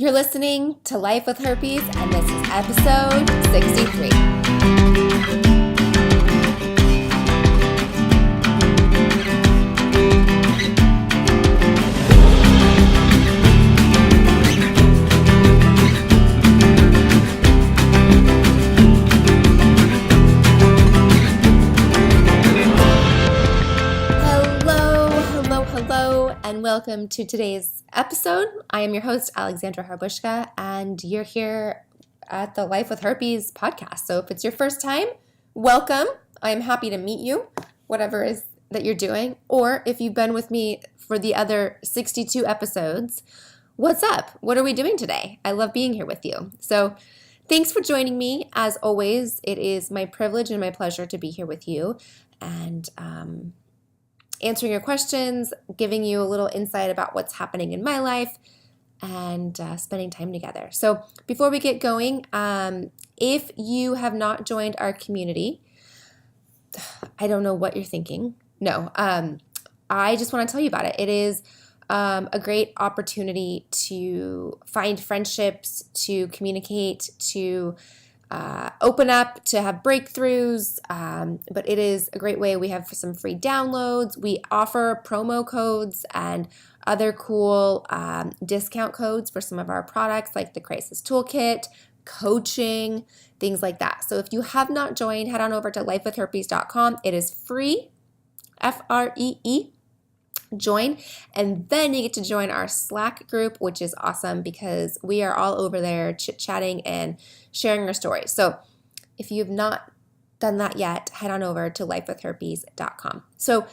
You're listening to Life with Herpes, and this is episode 63. Hello, and welcome to today's episode. I am your host, Alexandra Harbushka, and you're here at the Life with Herpes podcast. So if it's your first time, welcome. I am happy to meet you, whatever it is that you're doing. Or if you've been with me for the other 62 episodes, what's up? What are we doing today? I love being here with you. So thanks for joining me. As always, it is my privilege and my pleasure to be here with you and answering your questions, giving you a little insight about what's happening in my life, and spending time together. So before we get going, if you have not joined our community, I don't know what you're thinking. No, I just want to tell you about it. It is a great opportunity to find friendships, to communicate, to open up, to have breakthroughs, but it is a great way. We have some free downloads. We offer promo codes and other cool discount codes for some of our products like the Crisis Toolkit, coaching, things like that. So if you have not joined, head on over to lifewithherpes.com. It is free, Free. Join, and then you get to join our Slack group, which is awesome because we are all over there chit-chatting and sharing our stories. So if you've not done that yet, head on over to lifewithherpes.com. So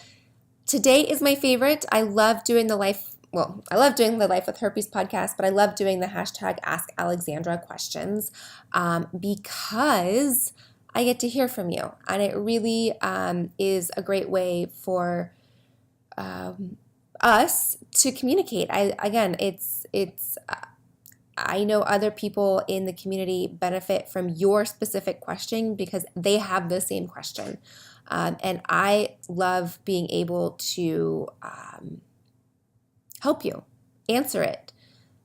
today is my favorite. I love doing the Life with Herpes podcast, but I love doing the hashtag Ask Alexandra questions because I get to hear from you, and it really is a great way for us to communicate. I know other people in the community benefit from your specific question because they have the same question. And I love being able to help you answer it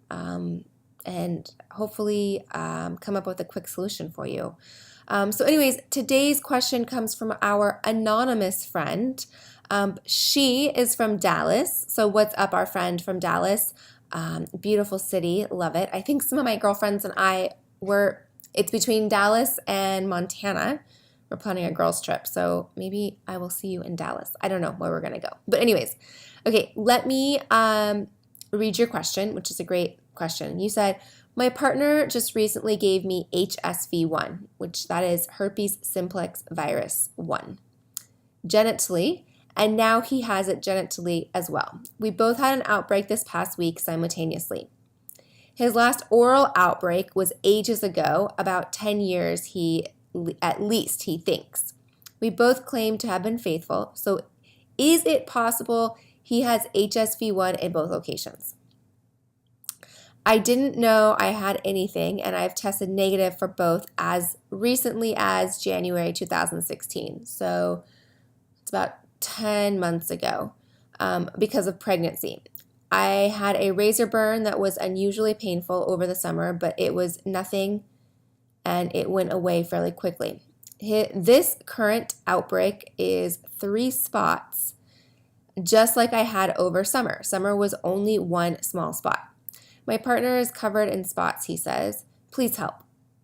and hopefully come up with a quick solution for you. So anyways, today's question comes from our anonymous friend. She is from Dallas. So what's up, our friend from Dallas? Beautiful city. Love it. I think some of my girlfriends and it's between Dallas and Montana. We're planning a girls trip. So maybe I will see you in Dallas. I don't know where we're going to go. But anyways, okay, let me read your question, which is a great question. You said, my partner just recently gave me HSV1, which that is herpes simplex virus 1, genitally, and now he has it genitally as well. We both had an outbreak this past week simultaneously. His last oral outbreak was ages ago, about 10 years at least he thinks. We both claim to have been faithful, so is it possible he has HSV1 in both locations? I didn't know I had anything, and I've tested negative for both as recently as January 2016. So it's about 10 months ago because of pregnancy. I had a razor burn that was unusually painful over the summer, but it was nothing, and it went away fairly quickly. This current outbreak is 3 spots, just like I had over summer. Summer was only 1 small spot. My partner is covered in spots, he says. Please help.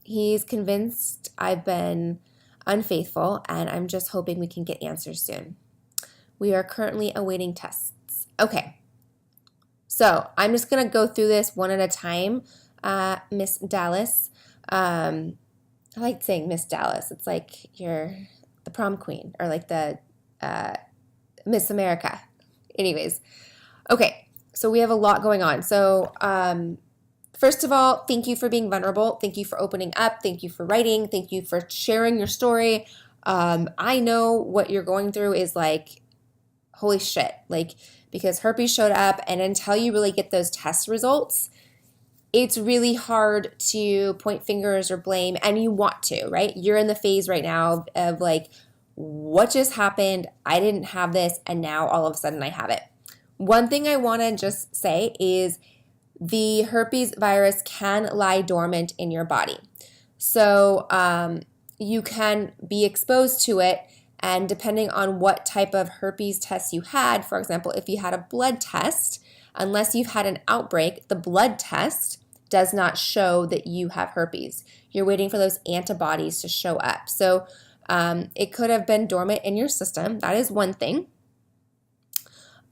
He's convinced I've been unfaithful, and I'm just hoping we can get answers soon. We are currently awaiting tests. Okay. So I'm just going to go through this one at a time. Miss Dallas. I like saying Miss Dallas. It's like you're the prom queen or like the Miss America. Anyways. Okay. So we have a lot going on. So first of all, thank you for being vulnerable. Thank you for opening up. Thank you for writing. Thank you for sharing your story. I know what you're going through is like, holy shit, like because herpes showed up, and until you really get those test results, it's really hard to point fingers or blame, and you want to, right? You're in the phase right now of like, what just happened? I didn't have this, and now all of a sudden I have it. One thing I want to just say is the herpes virus can lie dormant in your body. So you can be exposed to it, and depending on what type of herpes test you had, for example, if you had a blood test, unless you've had an outbreak, the blood test does not show that you have herpes. You're waiting for those antibodies to show up. So it could have been dormant in your system. That is one thing.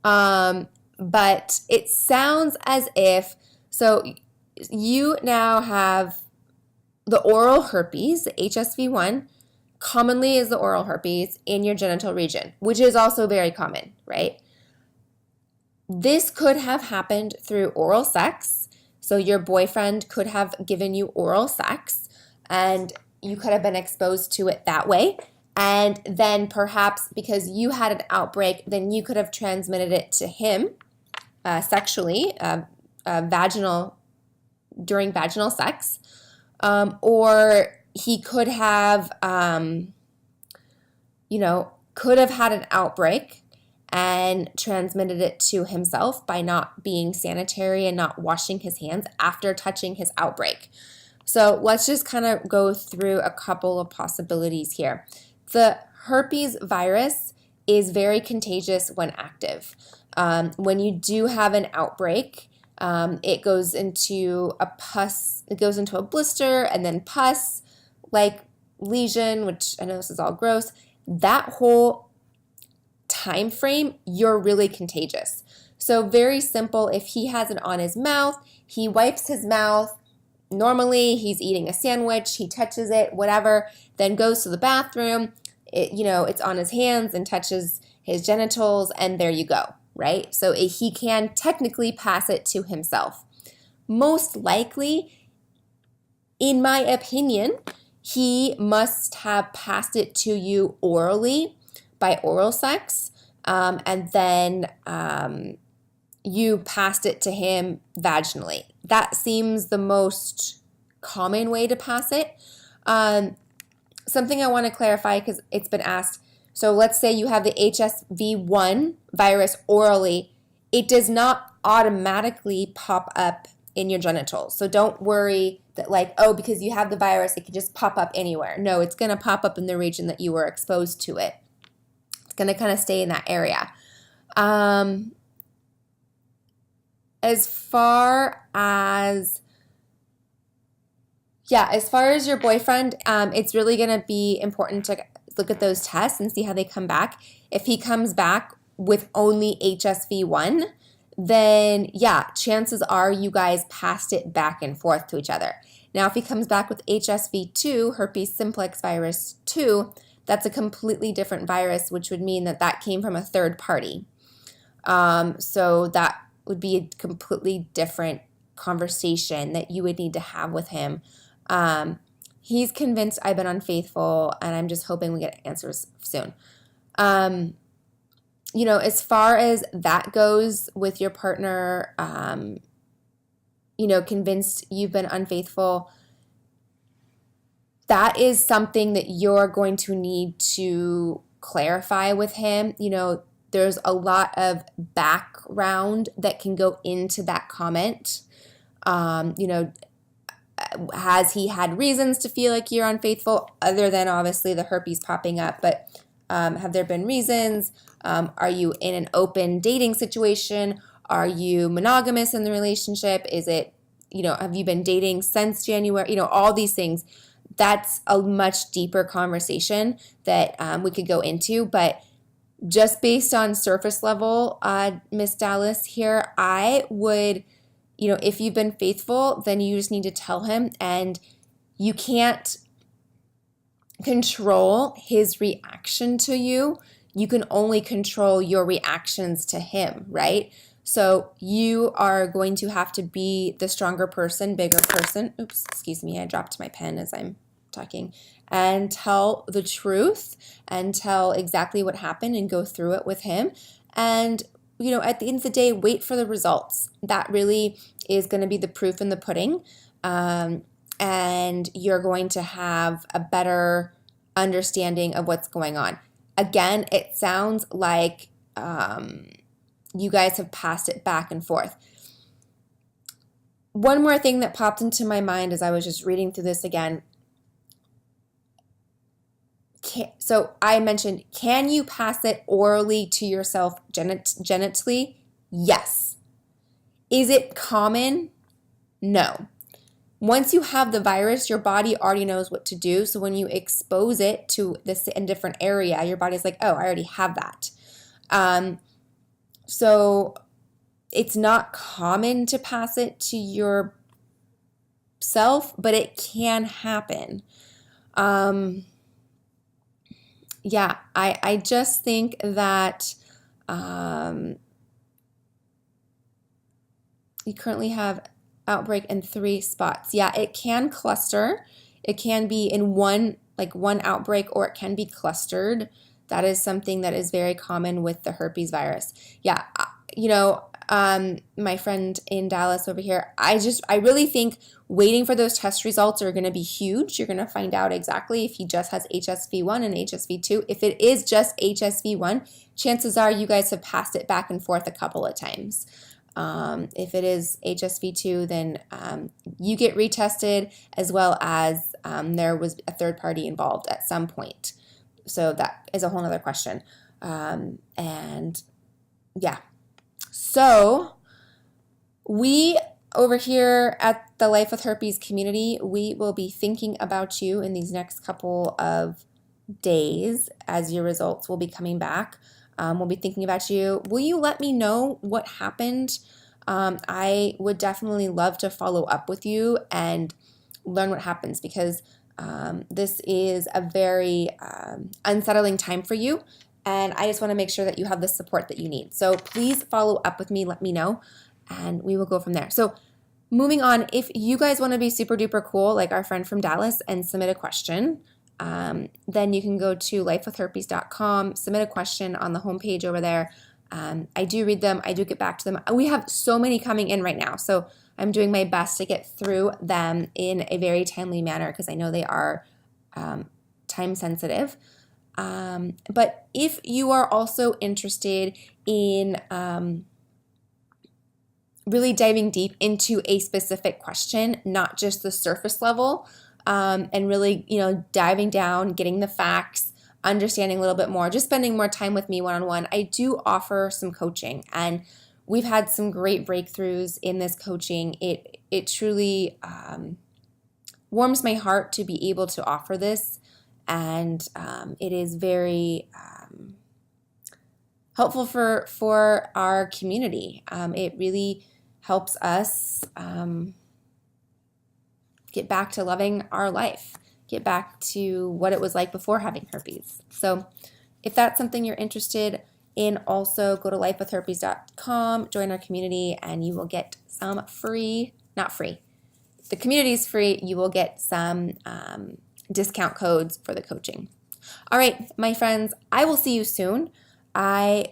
But it sounds as if, so you now have the oral herpes, the HSV1, commonly is the oral herpes in your genital region, which is also very common, right? This could have happened through oral sex. So your boyfriend could have given you oral sex and you could have been exposed to it that way. And then perhaps because you had an outbreak, then you could have transmitted it to him sexually, during vaginal sex. Or he could have, could have had an outbreak and transmitted it to himself by not being sanitary and not washing his hands after touching his outbreak. So let's just kind of go through a couple of possibilities here. The herpes virus is very contagious when active. When you do have an outbreak, it goes into a pus, it goes into a blister and then pus, like lesion, which I know this is all gross. That whole time frame, you're really contagious. So very simple, if he has it on his mouth, he wipes his mouth. Normally, he's eating a sandwich, he touches it, whatever, then goes to the bathroom. It's on his hands and touches his genitals, and there you go, right? So he can technically pass it to himself. Most likely, in my opinion, he must have passed it to you orally by oral sex, and then you passed it to him vaginally. That seems the most common way to pass it. Something I want to clarify because it's been asked. So let's say you have the HSV1 virus orally. It does not automatically pop up in your genitals. So don't worry that because you have the virus, it could just pop up anywhere. No, it's going to pop up in the region that you were exposed to it. It's going to kind of stay in that area. As far as your boyfriend, it's really going to be important to look at those tests and see how they come back. If he comes back with only HSV1, then chances are you guys passed it back and forth to each other. Now, if he comes back with HSV2, herpes simplex virus 2, that's a completely different virus, which would mean that came from a third party. So that would be a completely different conversation that you would need to have with him. He's convinced I've been unfaithful, and I'm just hoping we get answers soon. As far as that goes with your partner, convinced you've been unfaithful, that is something that you're going to need to clarify with him. There's a lot of background that can go into that comment. Has he had reasons to feel like you're unfaithful other than obviously the herpes popping up? But have there been reasons? Are you in an open dating situation? Are you monogamous in the relationship? Is it, have you been dating since January? All these things. That's a much deeper conversation that we could go into. But just based on surface level, Miss Dallas here, I would, if you've been faithful, then you just need to tell him, and you can't control his reaction to you. You can only control your reactions to him, right? So you are going to have to be the stronger person, bigger person. Oops, excuse me, I dropped my pen as I'm talking. And tell the truth and tell exactly what happened and go through it with him. And, at the end of the day, wait for the results. That really is going to be the proof in the pudding. And you're going to have a better understanding of what's going on. Again, it sounds like you guys have passed it back and forth. one more thing that popped into my mind as I was just reading through this again. So I mentioned, can you pass it orally to yourself genitally? Yes. Is it common? No. Once you have the virus, your body already knows what to do. So when you expose it to this in different area, your body's like, oh, I already have that. So it's not common to pass it to yourself, but it can happen. Yeah, I just think that you currently have outbreak in 3 spots. Yeah, it can cluster. It can be in one outbreak, or it can be clustered. That is something that is very common with the herpes virus. Yeah, my friend in Dallas over here, I really think waiting for those test results are going to be huge. You're going to find out exactly if he just has HSV1 and HSV2. If it is just HSV1, chances are you guys have passed it back and forth a couple of times. If it is HSV2, then you get retested, as well as there was a third party involved at some point. So that is a whole other question. And yeah. So we over here at the Life with Herpes community, we will be thinking about you in these next couple of days as your results will be coming back. We'll be thinking about you. Will you let me know what happened? I would definitely love to follow up with you and learn what happens, because this is a very unsettling time for you. And I just want to make sure that you have the support that you need. So please follow up with me, let me know, and we will go from there. So moving on, if you guys want to be super duper cool, like our friend from Dallas, and submit a question, then you can go to lifewithherpes.com, submit a question on the homepage over there. I do read them. I do get back to them. We have so many coming in right now, so I'm doing my best to get through them in a very timely manner, because I know they are time sensitive. But if you are also interested in really diving deep into a specific question, not just the surface level, and really, diving down, getting the facts, understanding a little bit more, just spending more time with me one-on-one, I do offer some coaching, and we've had some great breakthroughs in this coaching. It truly warms my heart to be able to offer this, and it is very helpful for our community. It really helps us get back to loving our life, get back to what it was like before having herpes. So if that's something you're interested in, also go to lifewithherpes.com, join our community, and you will get some free, not free, the community is free, you will get some discount codes for the coaching. All right, my friends, I will see you soon. I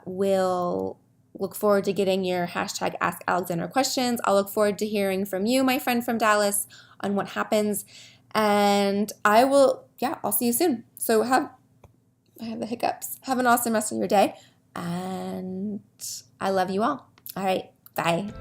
will look forward to getting your hashtag Ask Alexandra questions. I'll look forward to hearing from you, my friend from Dallas, on what happens. And I'll see you soon. So I have the hiccups. Have an awesome rest of your day. And I love you all. All right, bye.